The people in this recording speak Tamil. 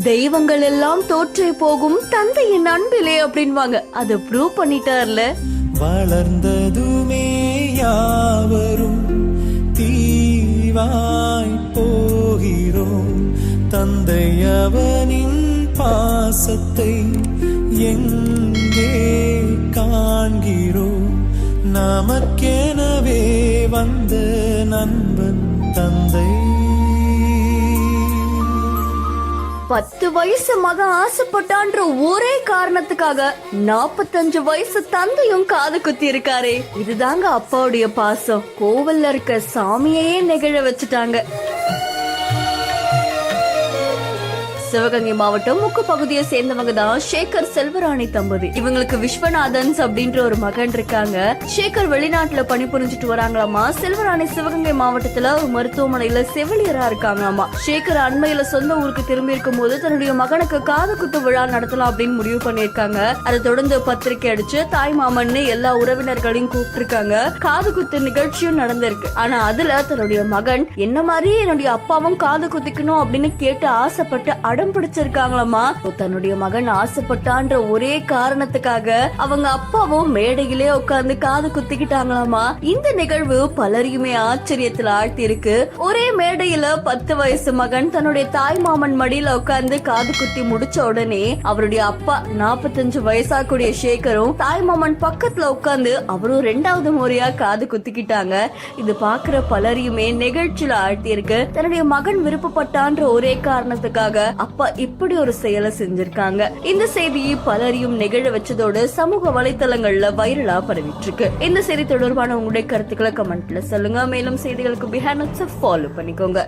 தெய்வங்கள் எல்லாம் தோற்றே போகும் தந்தையின் அன்பிலே அப்படின்வாங்க. அதை ப்ரூவ் பண்ணிட்டார்ல. வளர்ந்ததுமே யாவரும் தீவாய் போகிறோம். தந்தை அவனின் பாசத்தை எங்கே காண்கிறோம். நமக்கெனவே வந்த நண்பன் தந்தை. 10 வயசு மகன் ஆசைப்பட்டான்ற ஒரே காரணத்துக்காக 45 வயசு தந்தையும் காது குத்தி இருக்காரே. இதுதாங்க அப்பாவுடைய பாசம். கோவில்ல இருக்க சாமியையே நெகிழ வச்சுட்டாங்க. சிவகங்கை மாவட்டம் முக்கு பகுதியை சேர்ந்தவங்க தான் சேகர் செல்வராணி தம்பதி. இவங்களுக்கு விஸ்வநாதன்ஸ் அப்படின்ற ஒரு மகன் இருக்காங்க. சேகர் வெளிநாட்டுல பணிபுரிஞ்சிட்டு வராங்களாமா. செல்வராணி சிவகங்கை மாவட்டத்துல ஒரு மருத்துவமனையில செவிலியரா இருக்காங்களாமா. சேகர் அண்மையில சொந்த ஊருக்கு திரும்பி இருக்கும் போது தன்னுடைய மகனுக்கு காது குத்து விழா நடத்தலாம் அப்படின்னு முடிவு பண்ணிருக்காங்க. அதை தொடர்ந்து பத்திரிகை அடிச்சு தாய் மாமன்னு எல்லா உறவினர்களையும் கூப்பிட்டுருக்காங்க. காது குத்து நிகழ்ச்சியும் நடந்திருக்கு. ஆனா அதுல தன்னுடைய மகன் என்ன மாதிரி என்னுடைய அப்பாவும் காது குத்திக்கணும் அப்படின்னு கேட்டு ஆசைப்பட்டு பிடிச்சிருக்காங்களாமா. தன்னுடைய மகன் ஆசைப்பட்டான்ற ஒரே காரணத்துக்காக அவங்க அப்பாவும் மேடையிலே உட்கார்ந்து காது குத்திக்கிட்டாங்களாமா. இந்த நிகழ்வு பலரையுமே ஆச்சரியத்துல ஆழ்த்தி இருக்கு. ஒரே மேடையில 10 வயசு மகன் தன்னுடைய தாய் மாமன் மடியில உட்கார்ந்து காது குத்தி முடிச்ச உடனே அவருடைய அப்பா 45 வயசாக்கூடிய சேகரும் தாய் மாமன் பக்கத்துல உட்கார்ந்து அவரும் 2வது முறையா காது குத்திக்கிட்டாங்க. இது பாக்குற பலரையுமே நிகழ்ச்சியில ஆழ்த்தி இருக்கு. தன்னுடைய மகன் விருப்பப்பட்டான்ற ஒரே காரணத்துக்காக அப்பா இப்படி ஒரு செயலை செஞ்சிருக்காங்க. இந்த செய்தியை பலரையும் நிகழ வச்சதோடு சமூக வலைத்தளங்கள்ல வைரலா பரவிட்டு இருக்கு. இந்த செய்தி தொடர்பான உங்களுடைய கருத்துக்களை கமெண்ட்ல சொல்லுங்க. மேலும் செய்திகளுக்கு பிஹேண்ட் ஃபாலோ பண்ணிக்கோங்க.